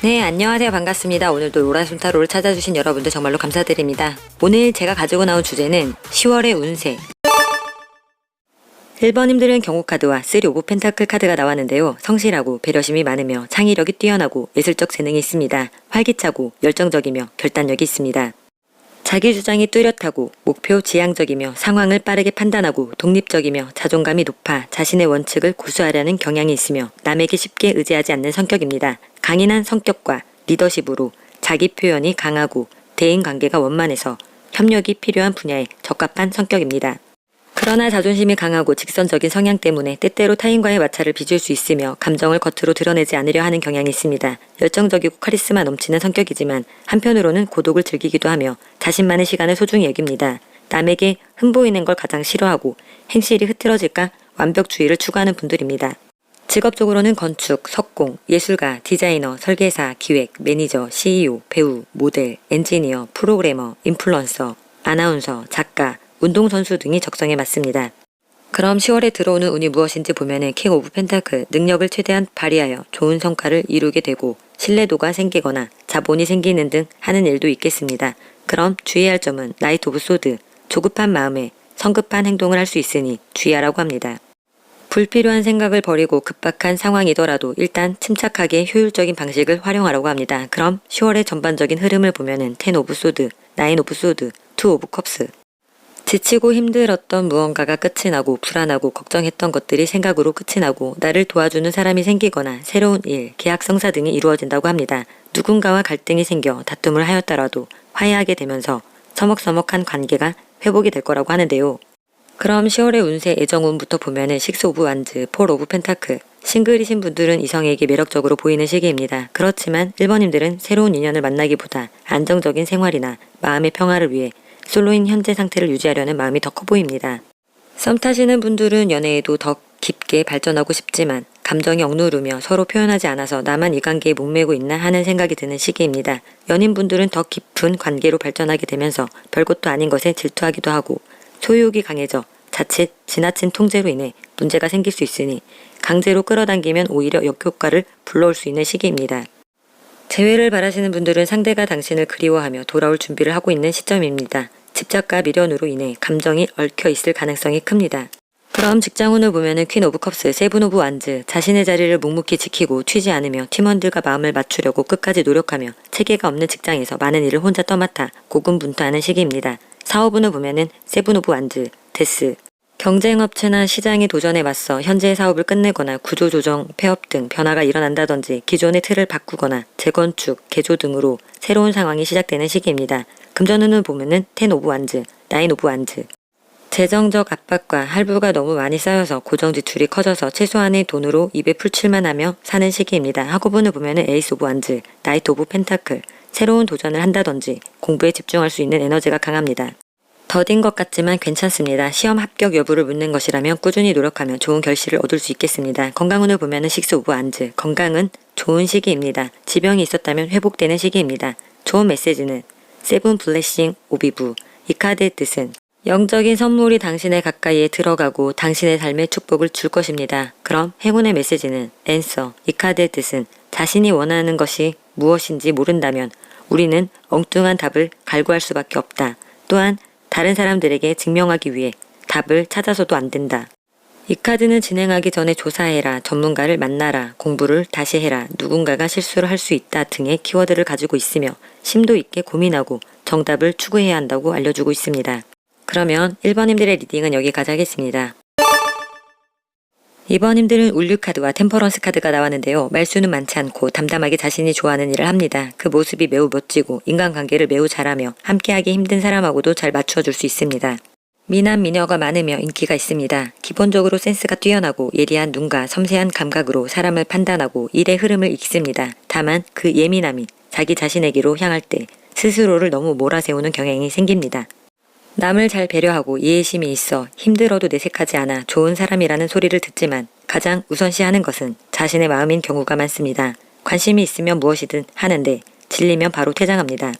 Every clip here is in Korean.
네, 안녕하세요. 반갑습니다. 오늘도 로라순타로를 찾아주신 여러분들 정말로 감사드립니다. 오늘 제가 가지고 나온 주제는 10월의 운세. 1번님들은 경고카드와 3 오브 펜타클 카드가 나왔는데요. 성실하고 배려심이 많으며 창의력이 뛰어나고 예술적 재능이 있습니다. 활기차고 열정적이며 결단력이 있습니다. 자기 주장이 뚜렷하고 목표 지향적이며 상황을 빠르게 판단하고 독립적이며 자존감이 높아 자신의 원칙을 고수하려는 경향이 있으며 남에게 쉽게 의지하지 않는 성격입니다. 강인한 성격과 리더십으로 자기 표현이 강하고 대인관계가 원만해서 협력이 필요한 분야에 적합한 성격입니다. 그러나 자존심이 강하고 직선적인 성향 때문에 때때로 타인과의 마찰을 빚을 수 있으며 감정을 겉으로 드러내지 않으려 하는 경향이 있습니다. 열정적이고 카리스마 넘치는 성격이지만 한편으로는 고독을 즐기기도 하며 자신만의 시간을 소중히 여깁니다. 남에게 흠보이는 걸 가장 싫어하고 행실이 흐트러질까 완벽주의를 추구하는 분들입니다. 직업적으로는 건축, 석공, 예술가, 디자이너, 설계사, 기획, 매니저, CEO, 배우, 모델, 엔지니어, 프로그래머, 인플루언서, 아나운서, 작가, 운동선수 등이 적성에 맞습니다. 그럼 10월에 들어오는 운이 무엇인지 보면은 킹 오브 펜타클, 능력을 최대한 발휘하여 좋은 성과를 이루게 되고 신뢰도가 생기거나 자본이 생기는 등 하는 일도 있겠습니다. 그럼 주의할 점은 나이트 오브 소드, 조급한 마음에 성급한 행동을 할 수 있으니 주의하라고 합니다. 불필요한 생각을 버리고 급박한 상황이더라도 일단 침착하게 효율적인 방식을 활용하라고 합니다. 그럼 10월의 전반적인 흐름을 보면은 10 오브 소드, 9 오브 소드, 2 오브 컵스. 지치고 힘들었던 무언가가 끝이 나고 불안하고 걱정했던 것들이 생각으로 끝이 나고 나를 도와주는 사람이 생기거나 새로운 일, 계약 성사 등이 이루어진다고 합니다. 누군가와 갈등이 생겨 다툼을 하였더라도 화해하게 되면서 서먹서먹한 관계가 회복이 될 거라고 하는데요. 그럼 10월의 운세 애정운부터 보면은 6 오브 완즈, 4 오브 펜타클. 싱글이신 분들은 이성에게 매력적으로 보이는 시기입니다. 그렇지만 1번님들은 새로운 인연을 만나기보다 안정적인 생활이나 마음의 평화를 위해 솔로인 현재 상태를 유지하려는 마음이 더 커 보입니다. 썸 타시는 분들은 연애에도 더 깊게 발전하고 싶지만 감정이 억누르며 서로 표현하지 않아서 나만 이 관계에 목매고 있나 하는 생각이 드는 시기입니다. 연인분들은 더 깊은 관계로 발전하게 되면서 별것도 아닌 것에 질투하기도 하고 소유욕이 강해져 자칫 지나친 통제로 인해 문제가 생길 수 있으니 강제로 끌어당기면 오히려 역효과를 불러올 수 있는 시기입니다. 재회를 바라시는 분들은 상대가 당신을 그리워하며 돌아올 준비를 하고 있는 시점입니다. 집착과 미련으로 인해 감정이 얽혀 있을 가능성이 큽니다. 그럼 직장운을 보면은 퀸 오브 컵스, 7 오브 완즈, 자신의 자리를 묵묵히 지키고 튀지 않으며 팀원들과 마음을 맞추려고 끝까지 노력하며 체계가 없는 직장에서 많은 일을 혼자 떠맡아 고군분투하는 시기입니다. 사업운을 보면은 7 오브 완즈, 데스, 경쟁업체나 시장의 도전에 맞서 현재의 사업을 끝내거나 구조조정, 폐업 등 변화가 일어난다든지 기존의 틀을 바꾸거나 재건축, 개조 등으로 새로운 상황이 시작되는 시기입니다. 금전운을 보면은 10 오브 완즈, 9 오브 완즈. 재정적 압박과 할부가 너무 많이 쌓여서 고정 지출이 커져서 최소한의 돈으로 입에 풀칠만 하며 사는 시기입니다. 학업운을 보면은 에이스 오브 완즈, 나이트 오브 펜타클. 새로운 도전을 한다든지 공부에 집중할 수 있는 에너지가 강합니다. 더딘 것 같지만 괜찮습니다. 시험 합격 여부를 묻는 것이라면 꾸준히 노력하면 좋은 결실을 얻을 수 있겠습니다. 건강운을 보면은 6 오브 완즈, 건강은 좋은 시기입니다. 지병이 있었다면 회복되는 시기입니다. 좋은 메시지는 7 블레싱 오비브. 이 카드의 뜻은 영적인 선물이 당신의 가까이에 들어가고 당신의 삶에 축복을 줄 것입니다. 그럼 행운의 메시지는 앤서. 이 카드의 뜻은 자신이 원하는 것이 무엇인지 모른다면 우리는 엉뚱한 답을 갈구할 수밖에 없다. 또한 다른 사람들에게 증명하기 위해 답을 찾아서도 안 된다. 이 카드는 진행하기 전에 조사해라, 전문가를 만나라, 공부를 다시 해라, 누군가가 실수를 할 수 있다 등의 키워드를 가지고 있으며 심도 있게 고민하고 정답을 추구해야 한다고 알려주고 있습니다. 그러면 1번님들의 리딩은 여기까지 하겠습니다. 2번님들은 울류 카드와 템퍼런스 카드가 나왔는데요. 말수는 많지 않고 담담하게 자신이 좋아하는 일을 합니다. 그 모습이 매우 멋지고 인간관계를 매우 잘하며 함께하기 힘든 사람하고도 잘 맞춰줄 수 있습니다. 미남 미녀가 많으며 인기가 있습니다. 기본적으로 센스가 뛰어나고 예리한 눈과 섬세한 감각으로 사람을 판단하고 일의 흐름을 읽습니다. 다만 그 예민함이 자기 자신에게로 향할 때 스스로를 너무 몰아세우는 경향이 생깁니다. 남을 잘 배려하고 이해심이 있어 힘들어도 내색하지 않아 좋은 사람이라는 소리를 듣지만 가장 우선시하는 것은 자신의 마음인 경우가 많습니다. 관심이 있으면 무엇이든 하는데 질리면 바로 퇴장합니다.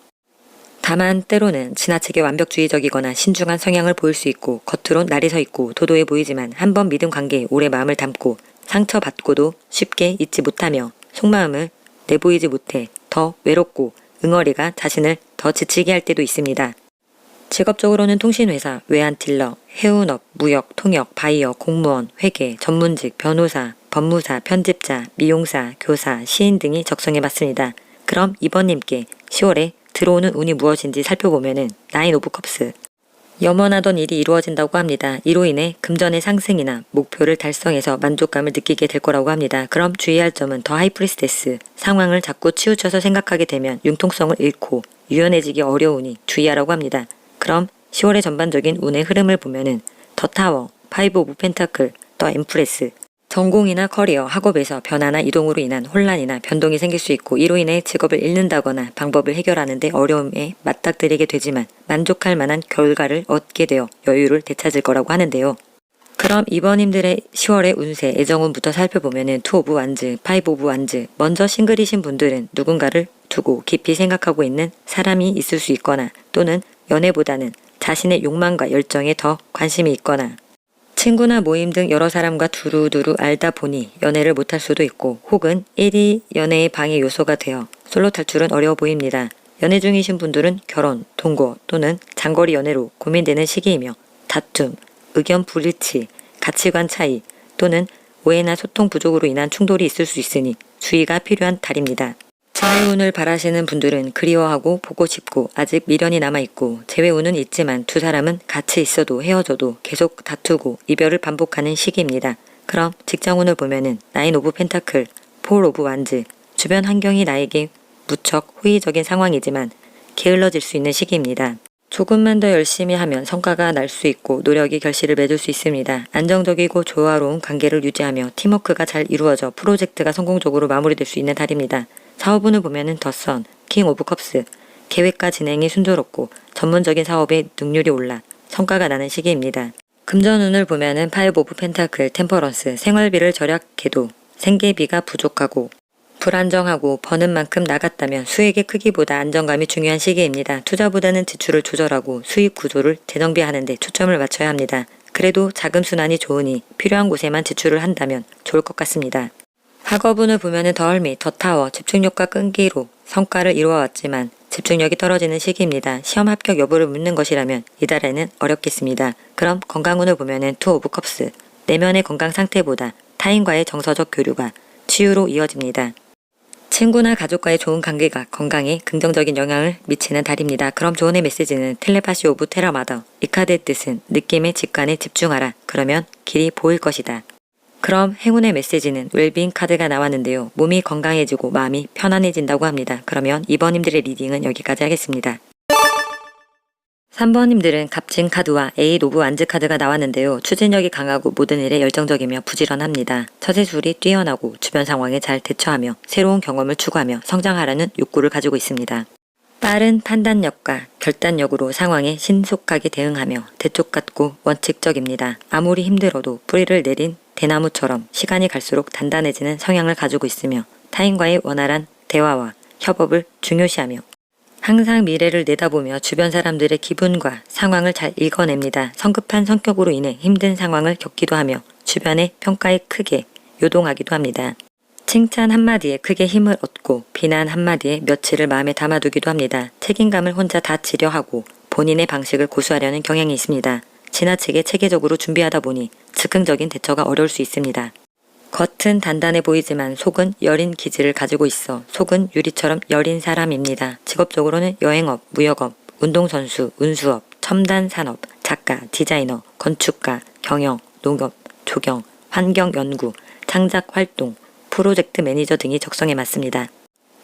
다만 때로는 지나치게 완벽주의적이거나 신중한 성향을 보일 수 있고 겉으론 날이 서 있고 도도해 보이지만 한번 믿은 관계에 오래 마음을 담고 상처받고도 쉽게 잊지 못하며 속마음을 내보이지 못해 더 외롭고 응어리가 자신을 더 지치게 할 때도 있습니다. 직업적으로는 통신회사, 외환딜러, 해운업, 무역, 통역, 바이어, 공무원, 회계, 전문직, 변호사, 법무사, 편집자, 미용사, 교사, 시인 등이 적성해봤습니다. 그럼 이번님께 10월에 들어오는 운이 무엇인지 살펴보면은 나인 오브 컵스. 염원하던 일이 이루어진다고 합니다. 이로 인해 금전의 상승이나 목표를 달성해서 만족감을 느끼게 될 거라고 합니다. 그럼 주의할 점은 더 하이프리스테스. 상황을 자꾸 치우쳐서 생각하게 되면 융통성을 잃고 유연해지기 어려우니 주의하라고 합니다. 그럼 10월의 전반적인 운의 흐름을 보면은 더 타워, 파이브 오브 펜타클, 더 엠프레스. 전공이나 커리어, 학업에서 변화나 이동으로 인한 혼란이나 변동이 생길 수 있고 이로 인해 직업을 잃는다거나 방법을 해결하는 데 어려움에 맞닥뜨리게 되지만 만족할 만한 결과를 얻게 되어 여유를 되찾을 거라고 하는데요. 그럼 이번님들의 10월의 운세, 애정운부터 살펴보면은 투 오브 완즈, 파이브 오브 완즈. 먼저 싱글이신 분들은 누군가를 두고 깊이 생각하고 있는 사람이 있을 수 있거나 또는 연애보다는 자신의 욕망과 열정에 더 관심이 있거나 친구나 모임 등 여러 사람과 두루두루 알다 보니 연애를 못할 수도 있고 혹은 1위 연애의 방해 요소가 되어 솔로 탈출은 어려워 보입니다. 연애 중이신 분들은 결혼, 동거 또는 장거리 연애로 고민되는 시기이며 다툼, 의견 불일치, 가치관 차이 또는 오해나 소통 부족으로 인한 충돌이 있을 수 있으니 주의가 필요한 달입니다. 재회운을 바라시는 분들은 그리워하고 보고 싶고 아직 미련이 남아있고 재회운은 있지만 두 사람은 같이 있어도 헤어져도 계속 다투고 이별을 반복하는 시기입니다. 그럼 직장운을 보면은 나인 오브 펜타클, 폴 오브 완즈. 주변 환경이 나에게 무척 호의적인 상황이지만 게을러질 수 있는 시기입니다. 조금만 더 열심히 하면 성과가 날 수 있고 노력이 결실을 맺을 수 있습니다. 안정적이고 조화로운 관계를 유지하며 팀워크가 잘 이루어져 프로젝트가 성공적으로 마무리될 수 있는 달입니다. 사업운을 보면은 더 선, 킹 오브 컵스. 계획과 진행이 순조롭고 전문적인 사업에 능률이 올라 성과가 나는 시기입니다. 금전운을 보면은 파이브 오브 펜타클, 템퍼런스. 생활비를 절약해도 생계비가 부족하고 불안정하고 버는 만큼 나갔다면 수익의 크기보다 안정감이 중요한 시기입니다. 투자보다는 지출을 조절하고 수익 구조를 재정비하는 데 초점을 맞춰야 합니다. 그래도 자금 순환이 좋으니 필요한 곳에만 지출을 한다면 좋을 것 같습니다. 학업운을 보면은 더 헐미, 더 타워, 집중력과 끈기로 성과를 이루어왔지만 집중력이 떨어지는 시기입니다. 시험 합격 여부를 묻는 것이라면 이달에는 어렵겠습니다. 그럼 건강운을 보면은 투 오브 컵스. 내면의 건강 상태보다 타인과의 정서적 교류가 치유로 이어집니다. 친구나 가족과의 좋은 관계가 건강에 긍정적인 영향을 미치는 달입니다. 그럼 조언의 메시지는 텔레파시 오브 테라마더. 이 카드의 뜻은 느낌의 직관에 집중하라. 그러면 길이 보일 것이다. 그럼 행운의 메시지는 웰빙 카드가 나왔는데요. 몸이 건강해지고 마음이 편안해진다고 합니다. 그러면 2번님들의 리딩은 여기까지 하겠습니다. 3번님들은 값진 카드와 에잇 오브 완즈 카드가 나왔는데요. 추진력이 강하고 모든 일에 열정적이며 부지런합니다. 처세술이 뛰어나고 주변 상황에 잘 대처하며 새로운 경험을 추구하며 성장하라는 욕구를 가지고 있습니다. 빠른 판단력과 결단력으로 상황에 신속하게 대응하며 대쪽같고 원칙적입니다. 아무리 힘들어도 뿌리를 내린 대나무처럼 시간이 갈수록 단단해지는 성향을 가지고 있으며 타인과의 원활한 대화와 협업을 중요시하며 항상 미래를 내다보며 주변 사람들의 기분과 상황을 잘 읽어냅니다. 성급한 성격으로 인해 힘든 상황을 겪기도 하며 주변의 평가에 크게 요동하기도 합니다. 칭찬 한마디에 크게 힘을 얻고 비난 한마디에 며칠을 마음에 담아두기도 합니다. 책임감을 혼자 다 지려 하고 본인의 방식을 고수하려는 경향이 있습니다. 지나치게 체계적으로 준비하다 보니 즉흥적인 대처가 어려울 수 있습니다. 겉은 단단해 보이지만 속은 여린 기질을 가지고 있어 속은 유리처럼 여린 사람입니다. 직업적으로는 여행업, 무역업, 운동선수, 운수업, 첨단산업, 작가, 디자이너, 건축가, 경영, 농업, 조경, 환경연구, 창작활동, 프로젝트 매니저 등이 적성에 맞습니다.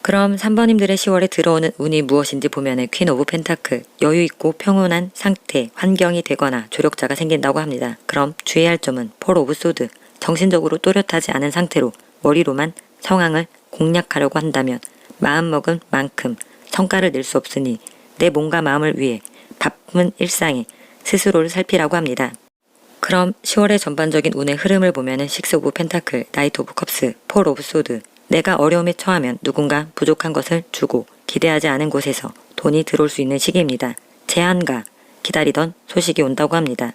그럼 3번님들의 10월에 들어오는 운이 무엇인지 보면은 퀸 오브 펜타클, 여유있고 평온한 상태, 환경이 되거나 조력자가 생긴다고 합니다. 그럼 주의할 점은 폴 오브 소드, 정신적으로 또렷하지 않은 상태로 머리로만 상황을 공략하려고 한다면 마음먹은 만큼 성과를 낼 수 없으니 내 몸과 마음을 위해 바쁜 일상에 스스로를 살피라고 합니다. 그럼 10월의 전반적인 운의 흐름을 보면은 식스 오브 펜타클, 나이트 오브 컵스, 폴 오브 소드, 내가 어려움에 처하면 누군가 부족한 것을 주고 기대하지 않은 곳에서 돈이 들어올 수 있는 시기입니다. 제한과 기다리던 소식이 온다고 합니다.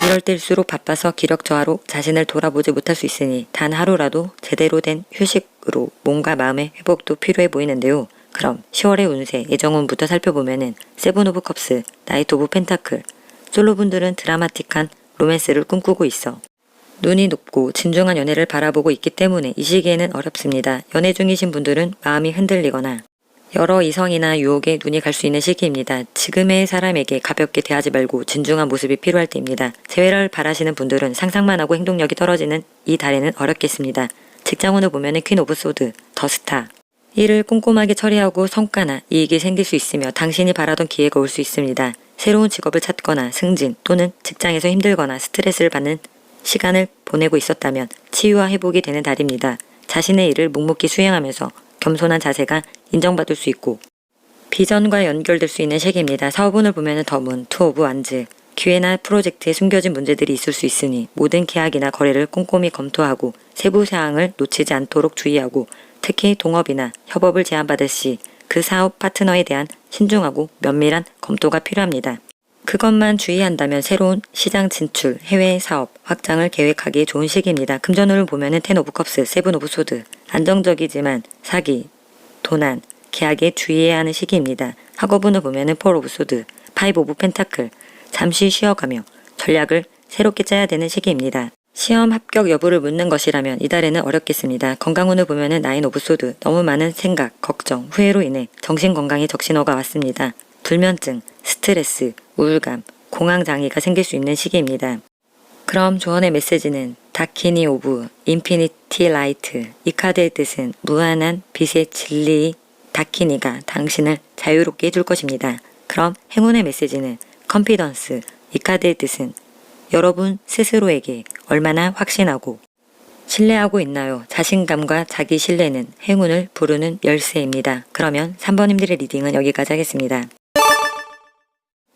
이럴 때일수록 바빠서 기력 저하로 자신을 돌아보지 못할 수 있으니 단 하루라도 제대로 된 휴식으로 몸과 마음의 회복도 필요해 보이는데요. 그럼 10월의 운세 예정운부터 살펴보면은 세븐 오브 컵스, 나이트 오브 펜타클, 솔로분들은 드라마틱한 로맨스를 꿈꾸고 있어 눈이 높고 진중한 연애를 바라보고 있기 때문에 이 시기에는 어렵습니다. 연애 중이신 분들은 마음이 흔들리거나 여러 이성이나 유혹에 눈이 갈 수 있는 시기입니다. 지금의 사람에게 가볍게 대하지 말고 진중한 모습이 필요할 때입니다. 재회를 바라시는 분들은 상상만 하고 행동력이 떨어지는 이 달에는 어렵겠습니다. 직장운을 보면 퀸 오브 소드, 더 스타. 일을 꼼꼼하게 처리하고 성과나 이익이 생길 수 있으며 당신이 바라던 기회가 올 수 있습니다. 새로운 직업을 찾거나 승진 또는 직장에서 힘들거나 스트레스를 받는 시간을 보내고 있었다면 치유와 회복이 되는 달입니다. 자신의 일을 묵묵히 수행하면서 겸손한 자세가 인정받을 수 있고 비전과 연결될 수 있는 시기입니다. 사업운을 보면 더문, 투 오브 완즈, 기회나 프로젝트에 숨겨진 문제들이 있을 수 있으니 모든 계약이나 거래를 꼼꼼히 검토하고 세부 사항을 놓치지 않도록 주의하고 특히 동업이나 협업을 제안받을 시 그 사업 파트너에 대한 신중하고 면밀한 검토가 필요합니다. 그것만 주의한다면 새로운 시장 진출, 해외 사업 확장을 계획하기에 좋은 시기입니다. 금전운을 보면은 텐 오브 컵스, 세븐 오브 소드, 안정적이지만 사기, 도난, 계약에 주의해야 하는 시기입니다. 학업운을 보면은 폴 오브 소드, 파이브 오브 펜타클, 잠시 쉬어가며 전략을 새롭게 짜야 되는 시기입니다. 시험 합격 여부를 묻는 것이라면 이달에는 어렵겠습니다. 건강운을 보면은 나인 오브 소드, 너무 많은 생각, 걱정, 후회로 인해 정신건강에 적신호가 왔습니다. 불면증, 스트레스, 우울감, 공황장애가 생길 수 있는 시기입니다. 그럼 조언의 메시지는 다키니 오브 인피니티 라이트, 이 카드의 뜻은 무한한 빛의 진리 다키니가 당신을 자유롭게 해줄 것입니다. 그럼 행운의 메시지는 컨피던스, 이 카드의 뜻은 여러분 스스로에게 얼마나 확신하고 신뢰하고 있나요? 자신감과 자기 신뢰는 행운을 부르는 열쇠입니다. 그러면 3번님들의 리딩은 여기까지 하겠습니다.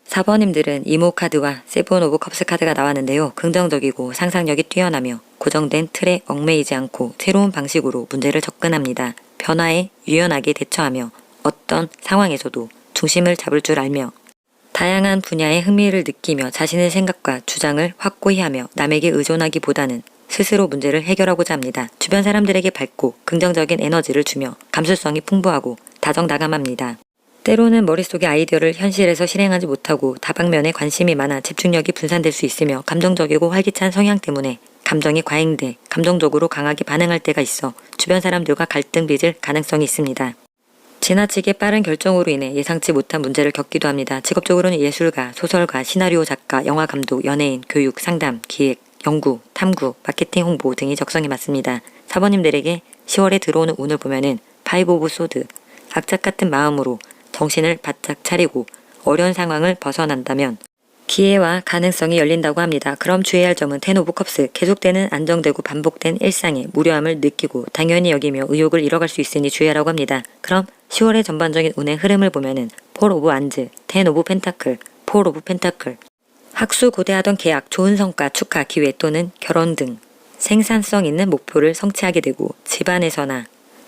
4번님들은 이모 카드와 세븐 오브 컵스 카드가 나왔는데요. 긍정적이고 상상력이 뛰어나며 고정된 틀에 얽매이지 않고 새로운 방식으로 문제를 접근합니다. 변화에 유연하게 대처하며 어떤 상황에서도 중심을 잡을 줄 알며 다양한 분야에 흥미를 느끼며 자신의 생각과 주장을 확고히 하며 남에게 의존하기보다는 스스로 문제를 해결하고자 합니다. 주변 사람들에게 밝고 긍정적인 에너지를 주며 감수성이 풍부하고 다정다감합니다. 때로는 머릿속의 아이디어를 현실에서 실행하지 못하고 다방면에 관심이 많아 집중력이 분산될 수 있으며 감정적이고 활기찬 성향 때문에 감정이 과잉돼 감정적으로 강하게 반응할 때가 있어 주변 사람들과 갈등 빚을 가능성이 있습니다. 지나치게 빠른 결정으로 인해 예상치 못한 문제를 겪기도 합니다. 직업적으로는 예술가, 소설가, 시나리오 작가, 영화 감독, 연예인, 교육, 상담, 기획, 연구, 탐구, 마케팅 홍보 등이 적성에 맞습니다. 4번님들에게 10월에 들어오는 운을 보면은 파이브 오브 소드, 악착 같은 마음으로 정신을 바짝 차리고 어려운 상황을 벗어난다면 기회와 가능성이 열린다고 합니다. 그럼 주의할 점은 텐 오브 컵스, 계속되는 안정되고 반복된 일상에 무료함을 느끼고 당연히 여기며 의욕을 잃어갈 수 있으니 주의하라고 합니다. 그럼 10월의 전반적인 운의 흐름을 보면은 폴 오브 완즈, 텐 오브 펜타클, 폴 오브 펜타클, 학수 고대하던 계약, 좋은 성과, 축하, 기회 또는 결혼 등 생산성 있는 목표를 성취하게 되고 집안에서나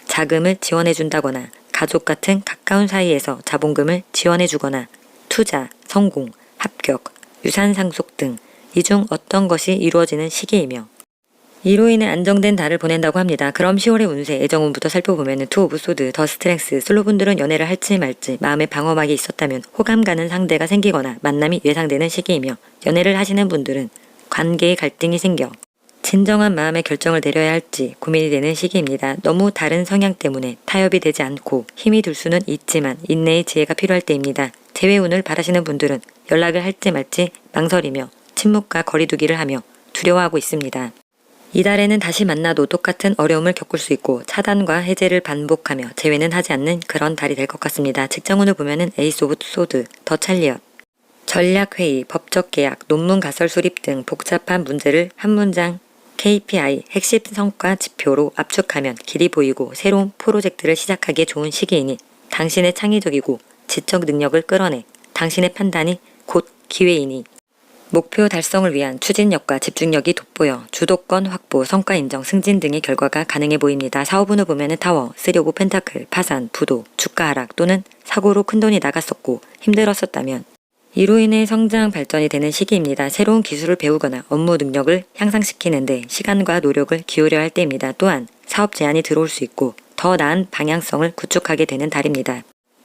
자금을 지원해준다거나 가족 같은 가까운 사이에서 자본금을 지원해주거나 투자, 성공, 합격, 유산 상속 등 이 중 어떤 것이 이루어지는 시기이며 이로 인해 안정된 달을 보낸다고 합니다. 그럼 10월의 운세, 애정운부터 살펴보면 투 오브 소드, 더 스트렝스, 솔로분들은 연애를 할지 말지 마음에 방어막이 있었다면 호감 가는 상대가 생기거나 만남이 예상되는 시기이며 연애를 하시는 분들은 관계에 갈등이 생겨 진정한 마음의 결정을 내려야 할지 고민이 되는 시기입니다. 너무 다른 성향 때문에 타협이 되지 않고 힘이 들 수는 있지만 인내의 지혜가 필요할 때입니다. 재회운을 바라시는 분들은 연락을 할지 말지 망설이며 침묵과 거리두기를 하며 두려워하고 있습니다. 이달에는 다시 만나도 똑같은 어려움을 겪을 수 있고 차단과 해제를 반복하며 제외는 하지 않는 그런 달이 될 것 같습니다. 직장운을 보면은 에이스 오브 소드, 더 찰리엇, 전략회의, 법적계약, 논문 가설 수립 등 복잡한 문제를 한 문장 KPI, 핵심 성과 지표로 압축하면 길이 보이고 새로운 프로젝트를 시작하기에 좋은 시기이니 당신의 창의적이고 지적 능력을 끌어내 당신의 판단이 곧 기회이니 목표 달성을 위한 추진력과 집중력이 돋보여 주도권 확보, 성과 인정, 승진 등의 결과가 가능해 보입니다. 사업운을 보면은 타워, 3 오브 펜타클, 파산, 부도, 주가 하락 또는 사고로 큰돈이 나갔었고 힘들었었다면 이로 인해 성장 발전이 되는 시기입니다. 새로운 기술을 배우거나 업무 능력을 향상시키는데 시간과 노력을 기울여야 할 때입니다. 또한 사업 제안이 들어올 수 있고 더 나은 방향성을 구축하게 되는 달입니다.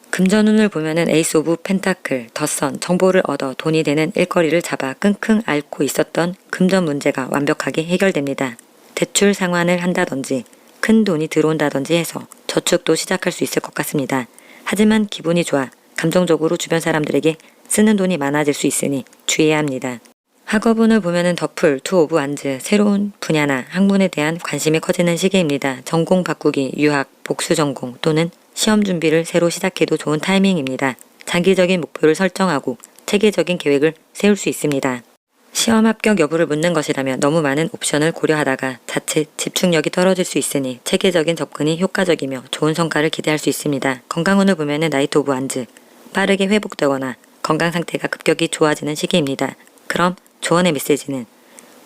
금전운을 보면은 에이스 오브 펜타클, 덧선, 정보를 얻어 돈이 되는 일거리를 잡아 끙끙 앓고 있었던 금전 문제가 완벽하게 해결됩니다. 대출 상환을 한다든지 큰 돈이 들어온다든지 해서 저축도 시작할 수 있을 것 같습니다. 하지만 기분이 좋아 감정적으로 주변 사람들에게 쓰는 돈이 많아질 수 있으니 주의해야 합니다. 학업운을 보면은 더풀, 2 오브 완즈, 새로운 분야나 학문에 대한 관심이 커지는 시기입니다. 전공 바꾸기, 유학, 복수 전공 또는 시험 준비를 새로 시작해도 좋은 타이밍입니다. 장기적인 목표를 설정하고 체계적인 계획을 세울 수 있습니다. 시험 합격 여부를 묻는 것이라면 너무 많은 옵션을 고려하다가 자칫 집중력이 떨어질 수 있으니 체계적인 접근이 효과적이며 좋은 성과를 기대할 수 있습니다. 건강운을 보면은 나이트 오브 완즈, 빠르게 회복되거나 건강 상태가 급격히 좋아지는 시기입니다. 그럼 조언의 메시지는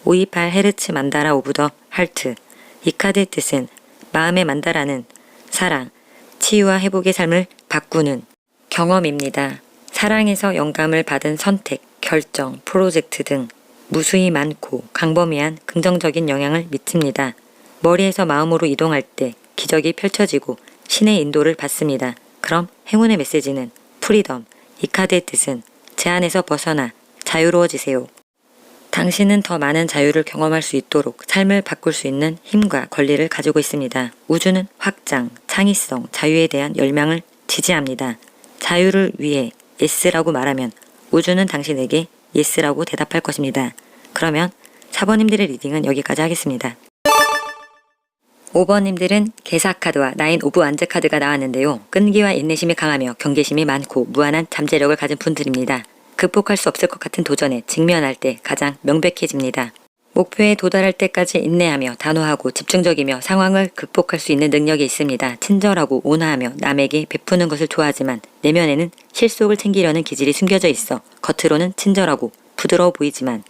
528 헤르츠 만다라 오브 더 하트. 이 카드의 뜻은 마음의 만다라는 사랑, 치유와 회복의 삶을 바꾸는 경험입니다. 사랑에서 영감을 받은 선택, 결정, 프로젝트 등 무수히 많고 광범위한 긍정적인 영향을 미칩니다. 머리에서 마음으로 이동할 때 기적이 펼쳐지고 신의 인도를 받습니다. 그럼 행운의 메시지는 프리덤. 이 카드의 뜻은 제한에서 벗어나 자유로워지세요. 당신은 더 많은 자유를 경험할 수 있도록 삶을 바꿀 수 있는 힘과 권리를 가지고 있습니다. 우주는 확장, 창의성, 자유에 대한 열망을 지지합니다. 자유를 위해 예스라고 말하면 우주는 당신에게 예스라고 대답할 것입니다. 그러면 4번님들의 리딩은 여기까지 하겠습니다. 5번님들은 개사 카드와 9 오브 완즈 카드가 나왔는데요. 끈기와 인내심이 강하며 경계심이 많고 무한한 잠재력을 가진 분들입니다. 극복할 수 없을 것 같은 도전에 직면할 때 가장 명백해집니다. 목표에 도달할 때까지 인내하며 단호하고 집중적이며 상황을 극복할 수 있는 능력이 있습니다. 친절하고 온화하며 남에게 베푸는 것을 좋아하지만 내면에는 실속을 챙기려는 기질이 숨겨져 있어 겉으로는 친절하고 부드러워 보이지만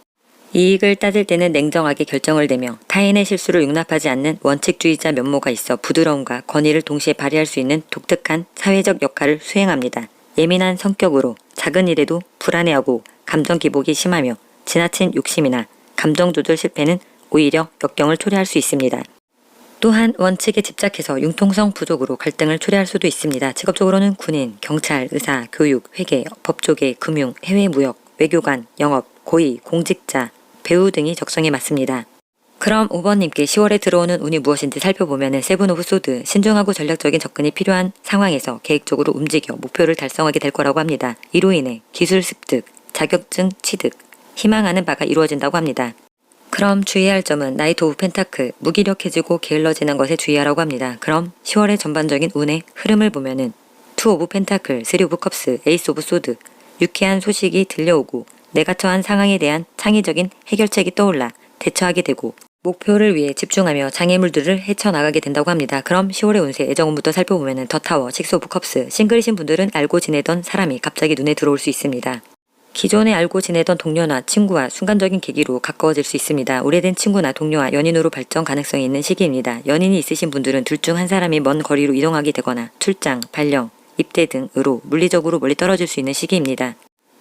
이익을 따질 때는 냉정하게 결정을 내며 타인의 실수를 용납하지 않는 원칙주의자 면모가 있어 부드러움과 권위를 동시에 발휘할 수 있는 독특한 사회적 역할을 수행합니다. 예민한 성격으로 작은 일에도 불안해하고 감정 기복이 심하며 지나친 욕심이나 감정 조절 실패는 오히려 역경을 초래할 수 있습니다. 또한 원칙에 집착해서 융통성 부족으로 갈등을 초래할 수도 있습니다. 직업적으로는 군인, 경찰, 의사, 교육, 회계, 법조계, 금융, 해외 무역, 외교관, 영업, 고위, 공직자, 배우 등이 적성에 맞습니다. 그럼 5번님께 10월에 들어오는 운이 무엇인지 살펴보면 7 오브 소드, 신중하고 전략적인 접근이 필요한 상황에서 계획적으로 움직여 목표를 달성하게 될 거라고 합니다. 이로 인해 기술 습득, 자격증 취득, 희망하는 바가 이루어진다고 합니다. 그럼 주의할 점은 나이트 오브 펜타클, 무기력해지고 게을러지는 것에 주의하라고 합니다. 그럼 10월의 전반적인 운의 흐름을 보면은 2 오브 펜타클, 3 오브 컵스, 에이스 오브 소드, 유쾌한 소식이 들려오고 내가 처한 상황에 대한 창의적인 해결책이 떠올라 대처하게 되고 목표를 위해 집중하며 장애물들을 헤쳐나가게 된다고 합니다. 그럼 10월의 운세 애정운부터 살펴보면 더 타워, 6 오브 컵스, 싱글이신 분들은 알고 지내던 사람이 갑자기 눈에 들어올 수 있습니다. 기존에 알고 지내던 동료나 친구와 순간적인 계기로 가까워질 수 있습니다. 오래된 친구나 동료와 연인으로 발전 가능성이 있는 시기입니다. 연인이 있으신 분들은 둘 중 한 사람이 먼 거리로 이동하게 되거나 출장, 발령, 입대 등으로 물리적으로 멀리 떨어질 수 있는 시기입니다.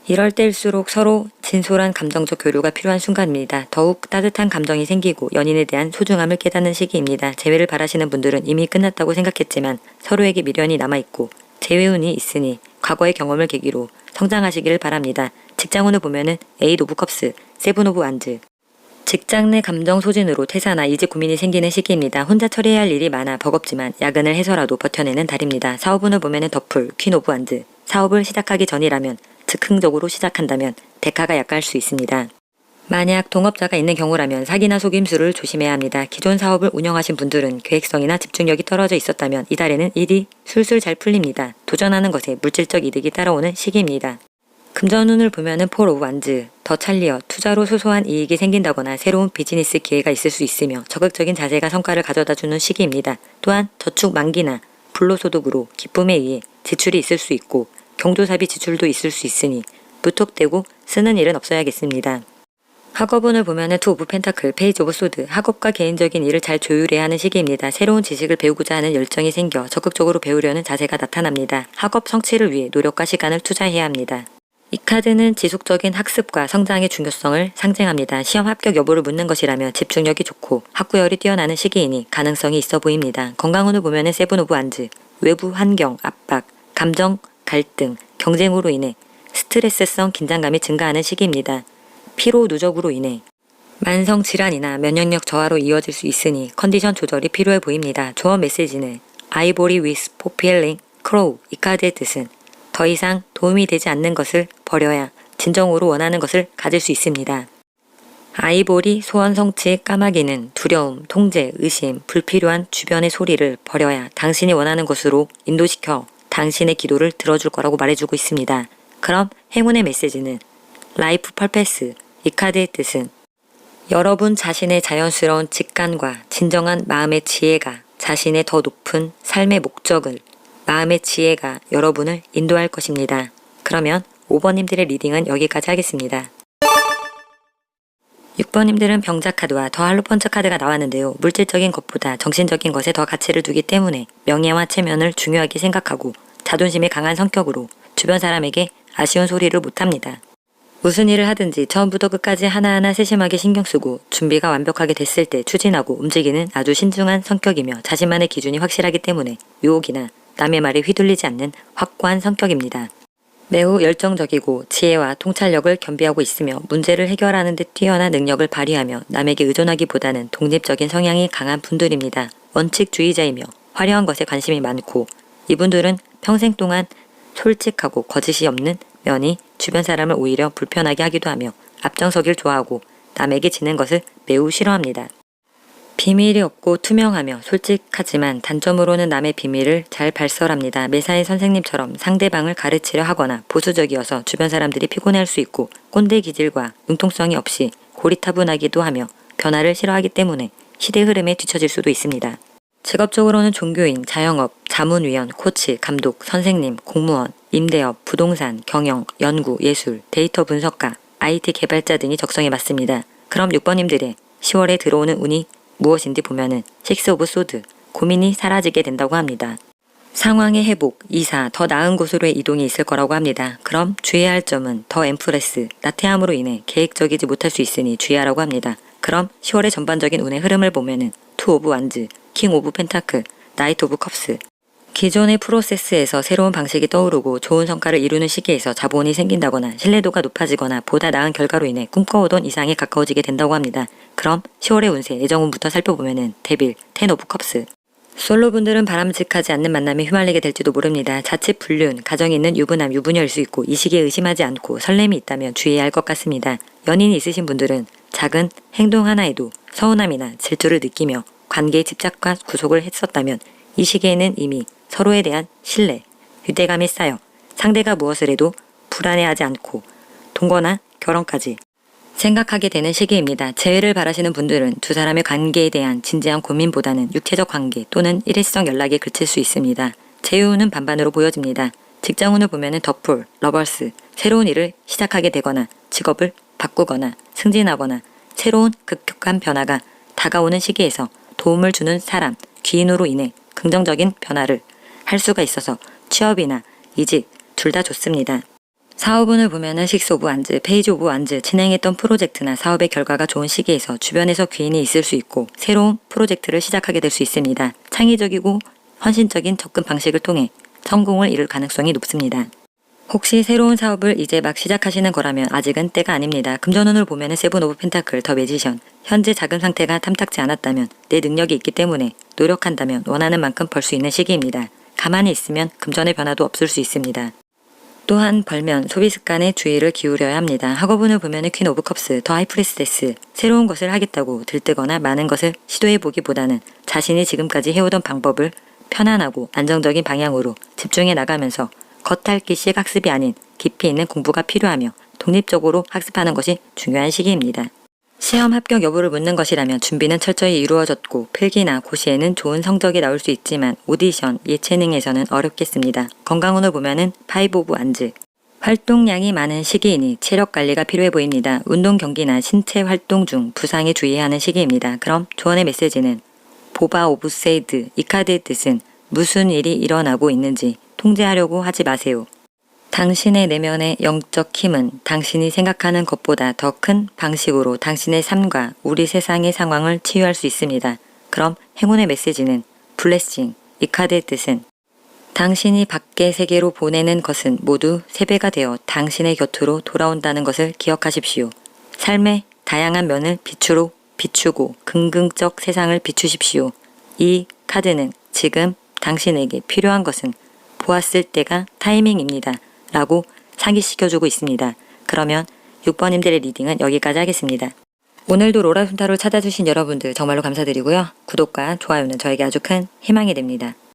이럴 때일수록 서로 진솔한 감정적 교류가 필요한 순간입니다. 더욱 따뜻한 감정이 생기고 연인에 대한 소중함을 깨닫는 시기입니다. 재회를 바라시는 분들은 이미 끝났다고 생각했지만 서로에게 미련이 남아있고 재회운이 있으니 과거의 경험을 계기로 성장하시기를 바랍니다. 직장운을 보면은 8 오브 컵스, 7 오브 완즈. 직장 내 감정 소진으로 퇴사나 이직 고민이 생기는 시기입니다. 혼자 처리해야 할 일이 많아 버겁지만 야근을 해서라도 버텨내는 달입니다. 사업운을 보면은 더풀, 퀸 오브 완즈. 사업을 시작하기 전이라면 즉흥적으로 시작한다면 대가가 약할 수 있습니다. 만약 동업자가 있는 경우라면 사기나 속임수를 조심해야 합니다. 기존 사업을 운영하신 분들은 계획성이나 집중력이 떨어져 있었다면 이달에는 일이 술술 잘 풀립니다. 도전하는 것에 물질적 이득이 따라오는 시기입니다. 금전운을 보면은 폴 오브 완즈, 더 찰리어, 투자로 소소한 이익이 생긴다거나 새로운 비즈니스 기회가 있을 수 있으며 적극적인 자세가 성과를 가져다주는 시기입니다. 또한 저축 만기나 불로소득으로 기쁨에 의해 지출이 있을 수 있고 경조사비 지출도 있을 수 있으니 무턱대고 쓰는 일은 없어야겠습니다. 학업운을 보면은 투 오브 펜타클, 페이지 오브 소드, 학업과 개인적인 일을 잘 조율해야 하는 시기입니다. 새로운 지식을 배우고자 하는 열정이 생겨 적극적으로 배우려는 자세가 나타납니다. 학업 성취를 위해 노력과 시간을 투자해야 합니다. 이 카드는 지속적인 학습과 성장의 중요성을 상징합니다. 시험 합격 여부를 묻는 것이라며 집중력이 좋고 학구열이 뛰어나는 시기이니 가능성이 있어 보입니다. 건강운을 보면은 세븐 오브 완즈, 외부 환경, 압박, 감정, 갈등, 경쟁으로 인해 스트레스성 긴장감이 증가하는 시기입니다. 피로 누적으로 인해 만성 질환이나 면역력 저하로 이어질 수 있으니 컨디션 조절이 필요해 보입니다. 조언 메시지는 아이보리 위스 포필링 크로우. 이 카드의 뜻은 더 이상 도움이 되지 않는 것을 버려야 진정으로 원하는 것을 가질 수 있습니다. 아이보리 소원 성취 까마귀는 두려움, 통제, 의심, 불필요한 주변의 소리를 버려야 당신이 원하는 곳으로 인도시켜 당신의 기도를 들어줄 거라고 말해주고 있습니다. 그럼 행운의 메시지는 라이프 펄페스. 이 카드의 뜻은 여러분 자신의 자연스러운 직관과 진정한 마음의 지혜가 자신의 더 높은 삶의 목적을 마음의 지혜가 여러분을 인도할 것입니다. 그러면 5번님들의 리딩은 여기까지 하겠습니다. 6번님들은 병자 카드와 더 할로펀처 카드가 나왔는데요. 물질적인 것보다 정신적인 것에 더 가치를 두기 때문에 명예와 체면을 중요하게 생각하고 자존심이 강한 성격으로 주변 사람에게 아쉬운 소리를 못합니다. 무슨 일을 하든지 처음부터 끝까지 하나하나 세심하게 신경 쓰고 준비가 완벽하게 됐을 때 추진하고 움직이는 아주 신중한 성격이며 자신만의 기준이 확실하기 때문에 유혹이나 남의 말에 휘둘리지 않는 확고한 성격입니다. 매우 열정적이고 지혜와 통찰력을 겸비하고 있으며 문제를 해결하는 데 뛰어난 능력을 발휘하며 남에게 의존하기보다는 독립적인 성향이 강한 분들입니다. 원칙주의자이며 화려한 것에 관심이 많고 이분들은 평생 동안 솔직하고 거짓이 없는 면이 주변 사람을 오히려 불편하게 하기도 하며 앞장서길 좋아하고 남에게 지는 것을 매우 싫어합니다. 비밀이 없고 투명하며 솔직하지만 단점으로는 남의 비밀을 잘 발설합니다. 매사의 선생님처럼 상대방을 가르치려 하거나 보수적이어서 주변 사람들이 피곤해할 수 있고 꼰대 기질과 융통성이 없이 고리타분하기도 하며 변화를 싫어하기 때문에 시대 흐름에 뒤처질 수도 있습니다. 직업적으로는 종교인, 자영업, 자문위원, 코치, 감독, 선생님, 공무원, 임대업, 부동산, 경영, 연구, 예술, 데이터 분석가, IT 개발자 등이 적성에 맞습니다. 그럼 6번님들의 10월에 들어오는 운이 무엇인지 보면은 식스 오브 소드, 고민이 사라지게 된다고 합니다. 상황의 회복, 이사, 더 나은 곳으로의 이동이 있을 거라고 합니다. 그럼 주의해야 할 점은 더 엠프레스, 나태함으로 인해 계획적이지 못할 수 있으니 주의하라고 합니다. 그럼 10월의 전반적인 운의 흐름을 보면은 투 오브 완즈, 킹 오브 펜타클, 나이트 오브 컵스. 기존의 프로세스에서 새로운 방식이 떠오르고 좋은 성과를 이루는 시기에서 자본이 생긴다거나 신뢰도가 높아지거나 보다 나은 결과로 인해 꿈꿔오던 이상에 가까워지게 된다고 합니다. 그럼 10월의 운세, 예정운부터 살펴보면은 데빌, 텐 오브 컵스. 솔로분들은 바람직하지 않는 만남에 휘말리게 될지도 모릅니다. 자칫 불륜, 가정이 있는 유부남, 유부녀일 수 있고 이 시기에 의심하지 않고 설렘이 있다면 주의해야 할 것 같습니다. 연인이 있으신 분들은 작은 행동 하나에도 서운함이나 질투를 느끼며 관계의 집착과 구속을 했었다면 이 시기에는 이미 서로에 대한 신뢰, 유대감이 쌓여 상대가 무엇을 해도 불안해하지 않고 동거나 결혼까지 생각하게 되는 시기입니다. 재회를 바라시는 분들은 두 사람의 관계에 대한 진지한 고민보다는 육체적 관계 또는 일회성 연락에 그칠 수 있습니다. 재회운은 반반으로 보여집니다. 직장운을 보면은 더풀, 러버스, 새로운 일을 시작하게 되거나 직업을 바꾸거나 승진하거나 새로운 급격한 변화가 다가오는 시기에서 도움을 주는 사람, 귀인으로 인해 긍정적인 변화를 할 수가 있어서 취업이나 이직 둘 다 좋습니다. 사업운을 보면은 식스 오브 완즈, 페이지 오브 완즈, 진행했던 프로젝트나 사업의 결과가 좋은 시기에서 주변에서 귀인이 있을 수 있고 새로운 프로젝트를 시작하게 될 수 있습니다. 창의적이고 헌신적인 접근 방식을 통해 성공을 이룰 가능성이 높습니다. 혹시 새로운 사업을 이제 막 시작하시는 거라면 아직은 때가 아닙니다. 금전운을 보면은 세븐 오브 펜타클, 더 매지션. 현재 자금 상태가 탐탁지 않았다면 내 능력이 있기 때문에 노력한다면 원하는 만큼 벌 수 있는 시기입니다. 가만히 있으면 금전의 변화도 없을 수 있습니다. 또한 벌면 소비 습관에 주의를 기울여야 합니다. 학업운을 보면 퀸 오브 컵스, 더 하이프리스테스, 새로운 것을 하겠다고 들뜨거나 많은 것을 시도해보기보다는 자신이 지금까지 해오던 방법을 편안하고 안정적인 방향으로 집중해 나가면서 겉핥기식 학습이 아닌 깊이 있는 공부가 필요하며 독립적으로 학습하는 것이 중요한 시기입니다. 시험 합격 여부를 묻는 것이라면 준비는 철저히 이루어졌고 필기나 고시에는 좋은 성적이 나올 수 있지만 오디션, 예체능에서는 어렵겠습니다. 건강운을 보면은 파이브 오브 안즈. 활동량이 많은 시기이니 체력 관리가 필요해 보입니다. 운동 경기나 신체 활동 중 부상에 주의해야 하는 시기입니다. 그럼 조언의 메시지는 보바 오브 세이드, 이 카드의 뜻은 무슨 일이 일어나고 있는지 통제하려고 하지 마세요. 당신의 내면의 영적 힘은 당신이 생각하는 것보다 더 큰 방식으로 당신의 삶과 우리 세상의 상황을 치유할 수 있습니다. 그럼 행운의 메시지는 블레싱, 이 카드의 뜻은 당신이 밖의 세계로 보내는 것은 모두 3배가 되어 당신의 곁으로 돌아온다는 것을 기억하십시오. 삶의 다양한 면을 빛으로 비추고 긍정적 세상을 비추십시오. 이 카드는 지금 당신에게 필요한 것은 보았을 때가 타이밍입니다. 라고 상기시켜주고 있습니다. 그러면 6번님들의 리딩은 여기까지 하겠습니다. 오늘도 로라순타로 찾아주신 여러분들 정말로 감사드리고요. 구독과 좋아요는 저에게 아주 큰 희망이 됩니다.